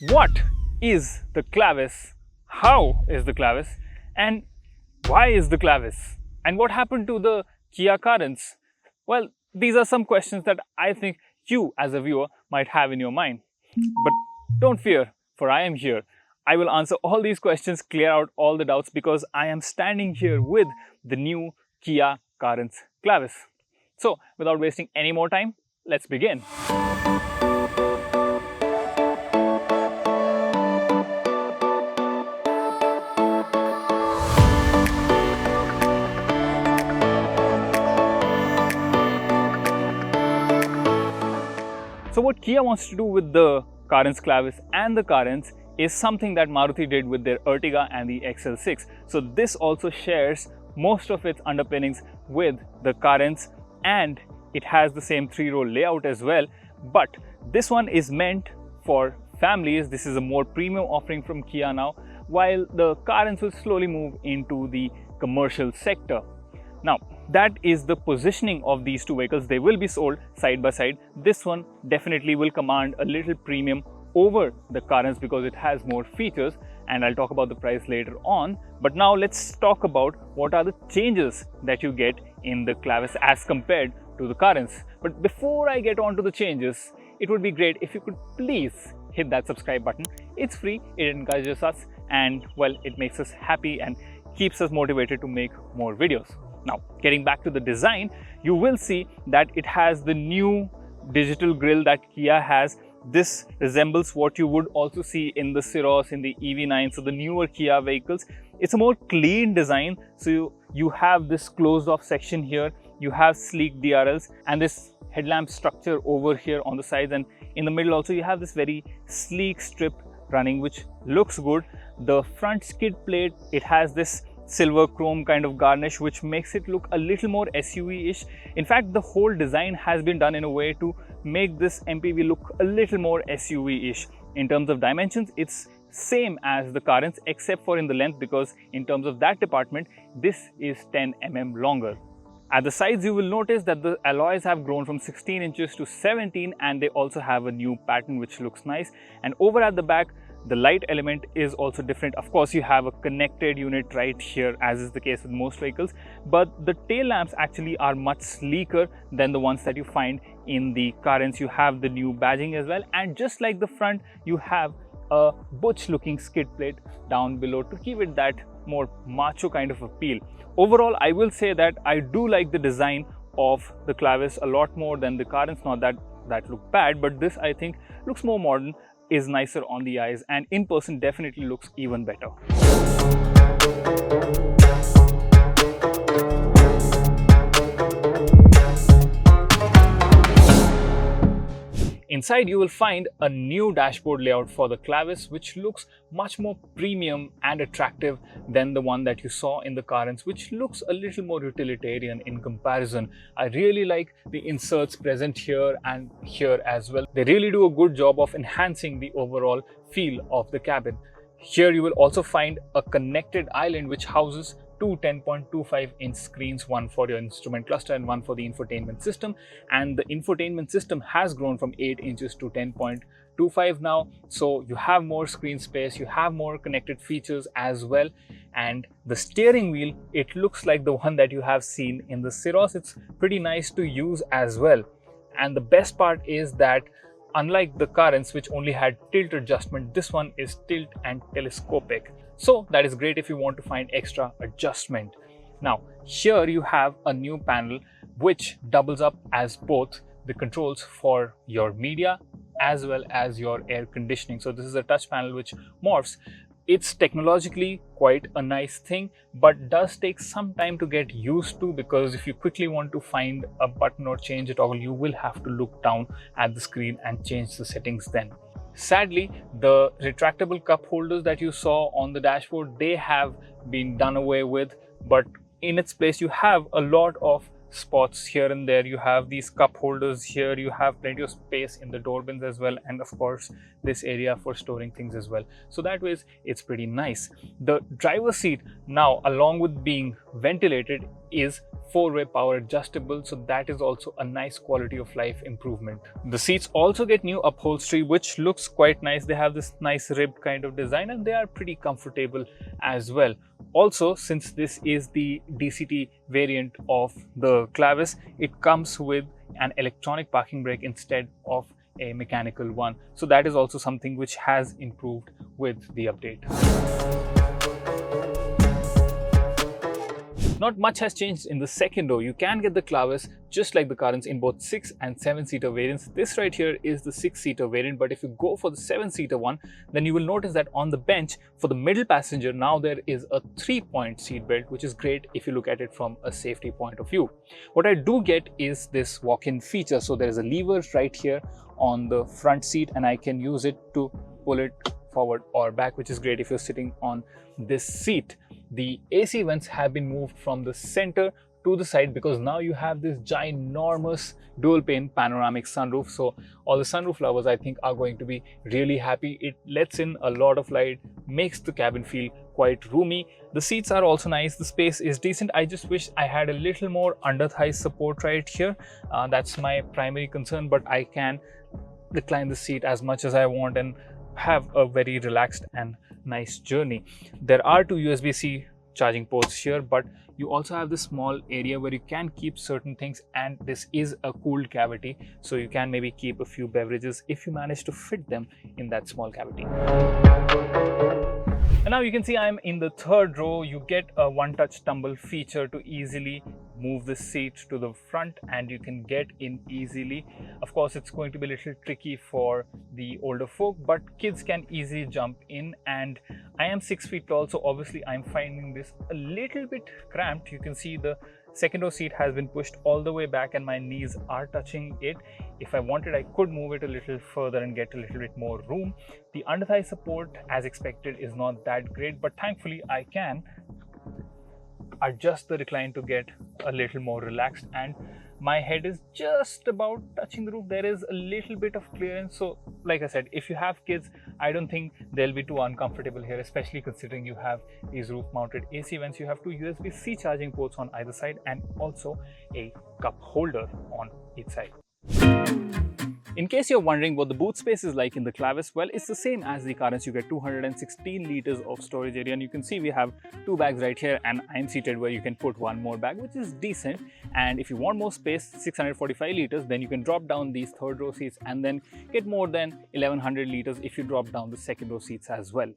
What is the Clavis? How is the Clavis? And why is the Clavis? And what happened to the Kia Carens? Well, these are some questions that I think you as a viewer might have in your mind. But don't fear, for I am here. I will answer all these questions, clear out all the doubts because I am standing here with the new Kia Carens Clavis. So, without wasting any more time, let's begin. So what Kia wants to do with the Carens Clavis and the Carens is something that Maruti did with their Ertiga and the XL6. So this also shares most of its underpinnings with the Carens, and it has the same 3-row layout as well. But this one is meant for families. This is a more premium offering from Kia now, while the Carens will slowly move into the commercial sector. Now, that is the positioning of these two vehicles. They will be sold side by side. This one definitely will command a little premium over the Carens because it has more features, and I'll talk about the price later on. But now let's talk about what are the changes that you get in the Clavis as compared to the Carens. But before I get on to the changes, it would be great if you could please hit that subscribe button. It's free, it encourages us, and well, it makes us happy and keeps us motivated to make more videos. Now, getting back to the design, you will see that it has the new digital grille that Kia has. This resembles what you would also see in the Ceros, in the EV9, so the newer Kia vehicles. It's a more clean design. So you have this closed off section here, you have sleek DRLs and this headlamp structure over here on the sides, and in the middle also you have this very sleek strip running, which looks good. The front skid plate, it has this silver chrome kind of garnish, which makes it look a little more SUV-ish. In fact, the whole design has been done in a way to make this MPV look a little more SUV-ish. In terms of dimensions, it's same as the Carens except for in the length, because in terms of that department, this is 10 mm longer. At the sides, you will notice that the alloys have grown from 16 inches to 17, and they also have a new pattern which looks nice. And over at the back, the light element is also different. Of course, you have a connected unit right here, as is the case with most vehicles, but the tail lamps actually are much sleeker than the ones that you find in the Carens. You have the new badging as well, and just like the front, you have a butch looking skid plate down below to give it that more macho kind of appeal. Overall, I will say that I do like the design of the Clavis a lot more than the Carens. Not that that look bad, but this I think looks more modern, is nicer on the eyes, and in person definitely looks even better. Inside, you will find a new dashboard layout for the Clavis, which looks much more premium and attractive than the one that you saw in the Carens, which looks a little more utilitarian in comparison. I really like the inserts present here and here as well. They really do a good job of enhancing the overall feel of the cabin. Here you will also find a connected island which houses two 10.25-inch screens, one for your instrument cluster and one for the infotainment system. And the infotainment system has grown from 8 inches to 10.25 now. So you have more screen space, you have more connected features as well. And the steering wheel, it looks like the one that you have seen in the Ceros. It's pretty nice to use as well. And the best part is that unlike the Carens, which only had tilt adjustment, this one is tilt and telescopic. So that is great if you want to find extra adjustment. Now, here you have a new panel which doubles up as both the controls for your media as well as your air conditioning. So this is a touch panel which morphs. It's technologically quite a nice thing, but does take some time to get used to, because if you quickly want to find a button or change a toggle, you will have to look down at the screen and change the settings then. Sadly, the retractable cup holders that you saw on the dashboard, they have been done away with, but in its place you have a lot of spots here and there. You have these cup holders here, you have plenty of space in the door bins as well, and of course this area for storing things as well. So that way it's pretty nice. The driver's seat now, along with being ventilated, is 4-way power adjustable, so that is also a nice quality of life improvement. The seats also get new upholstery, which looks quite nice. They have this nice ribbed kind of design and they are pretty comfortable as well. Also, since this is the DCT variant of the Clavis, it comes with an electronic parking brake instead of a mechanical one. So that is also something which has improved with the update. Not much has changed in the second row. You can get the Clavis just like the Carens in both 6 and 7-seater variants. This right here is the 6-seater variant, but if you go for the 7-seater one, then you will notice that on the bench for the middle passenger, now there is a 3-point seat belt, which is great if you look at it from a safety point of view. What I do get is this walk-in feature. So there is a lever right here on the front seat and I can use it to pull it forward or back, which is great if you're sitting on this seat. The AC vents have been moved from the center to the side because now you have this ginormous dual pane panoramic sunroof. So all the sunroof lovers, I think, are going to be really happy. It lets in a lot of light, makes the cabin feel quite roomy. The seats are also nice. The space is decent. I just wish I had a little more under thigh support right here. That's my primary concern, but I can recline the seat as much as I want and have a very relaxed and nice journey. There are 2 USB-C charging ports here, but you also have this small area where you can keep certain things, and this is a cooled cavity, so you can maybe keep a few beverages if you manage to fit them in that small cavity. And now you can see I'm in the third row. You get a one-touch tumble feature to easily move the seat to the front and you can get in easily. Of course, it's going to be a little tricky for the older folk, but kids can easily jump in, and I am 6 feet tall, so obviously I'm finding this a little bit cramped. You can see the second row seat has been pushed all the way back and my knees are touching it. If I wanted, I could move it a little further and get a little bit more room. The under thigh support, as expected, is not that great, but thankfully I can adjust the recline to get a little more relaxed, and my head is just about touching the roof. There is a little bit of clearance, so like I said, if you have kids, I don't think they'll be too uncomfortable here, especially considering you have these roof mounted AC vents. You have 2 USB-C charging ports on either side and also a cup holder on each side. In case you're wondering what the boot space is like in the Clavis, well, it's the same as the Carens. You get 216 liters of storage area, and you can see we have 2 bags right here, and I'm seated where you can put 1 more bag, which is decent. And if you want more space, 645 liters, then you can drop down these third row seats and then get more than 1100 liters if you drop down the second row seats as well.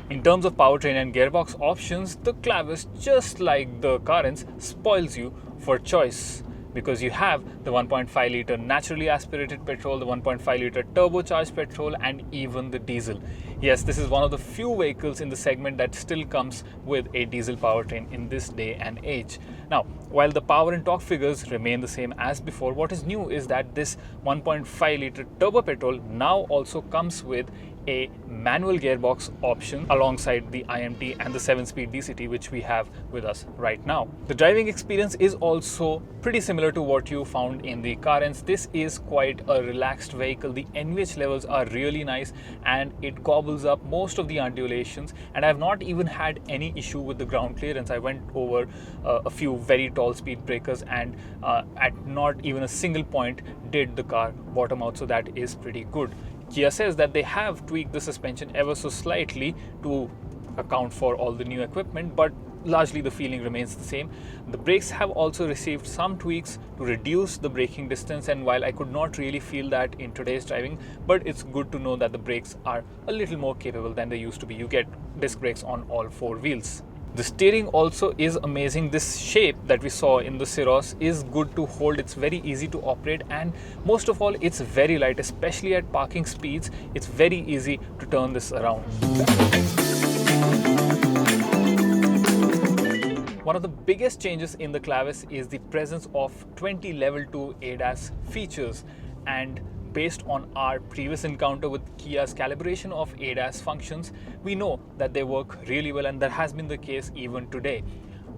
In terms of powertrain and gearbox options, the Clavis, just like the Carens, spoils you for choice, because you have the 1.5 litre naturally aspirated petrol, the 1.5 litre turbocharged petrol, and even the diesel. Yes, this is one of the few vehicles in the segment that still comes with a diesel powertrain in this day and age. Now, while the power and torque figures remain the same as before, what is new is that this 1.5 litre turbo petrol now also comes with a manual gearbox option alongside the IMT and the 7-speed DCT, which we have with us right now. The driving experience is also pretty similar to what you found in the Carens. This is quite a relaxed vehicle. The NVH levels are really nice and it gobbles up most of the undulations, and I've not even had any issue with the ground clearance. I went over a few very tall speed breakers and at not even a single point did the car bottom out, so that is pretty good. Kia says that they have tweaked the suspension ever so slightly to account for all the new equipment, but largely the feeling remains the same. The brakes have also received some tweaks to reduce the braking distance, and while I could not really feel that in today's driving, but it's good to know that the brakes are a little more capable than they used to be. You get disc brakes on all 4 wheels. The steering also is amazing. This shape that we saw in the Ciros is good to hold. It's very easy to operate, and most of all, it's very light, especially at parking speeds. It's very easy to turn this around. One of the biggest changes in the Clavis is the presence of 20 level 2 ADAS features, and based on our previous encounter with Kia's calibration of ADAS functions, we know that they work really well, and that has been the case even today.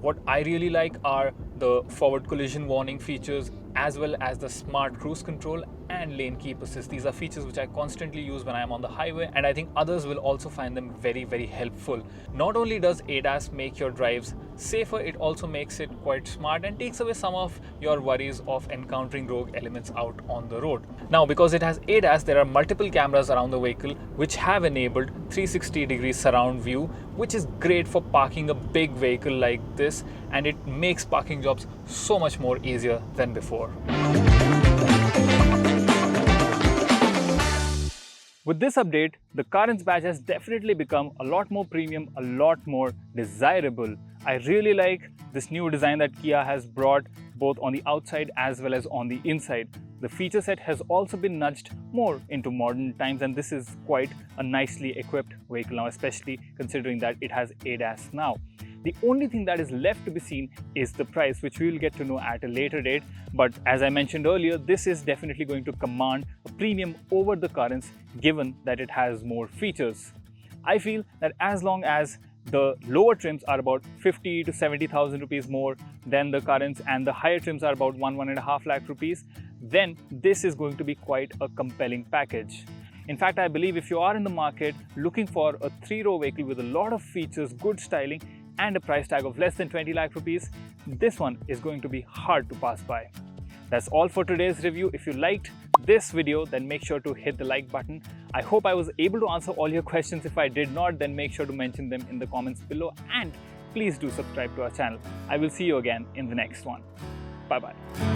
What I really like are the forward collision warning features, as well as the smart cruise control and lane keep assist. These are features which I constantly use when I am on the highway, and I think others will also find them very helpful. Not only does ADAS make your drives safer, it also makes it quite smart and takes away some of your worries of encountering rogue elements out on the road. Now, because it has ADAS, there are multiple cameras around the vehicle which have enabled 360-degree surround view, which is great for parking a big vehicle like this, and it makes parking jobs so much more easier than before. With this update, the Carens badge has definitely become a lot more premium, a lot more desirable. I really like this new design that Kia has brought both on the outside as well as on the inside. The feature set has also been nudged more into modern times, and this is quite a nicely equipped vehicle now, especially considering that it has ADAS now. The only thing that is left to be seen is the price, which we will get to know at a later date. But as I mentioned earlier, this is definitely going to command a premium over the Carens, given that it has more features. I feel that as long as the lower trims are about 50 to 70,000 rupees more than the Carens and the higher trims are about 1.5 lakh rupees, then this is going to be quite a compelling package. In fact, I believe if you are in the market looking for a 3-row vehicle with a lot of features, good styling, and a price tag of less than 20 lakh rupees, this one is going to be hard to pass by. That's all for today's review. If you liked this video, then make sure to hit the like button. I hope I was able to answer all your questions. If I did not, then make sure to mention them in the comments below, and please do subscribe to our channel. I will see you again in the next one. Bye bye.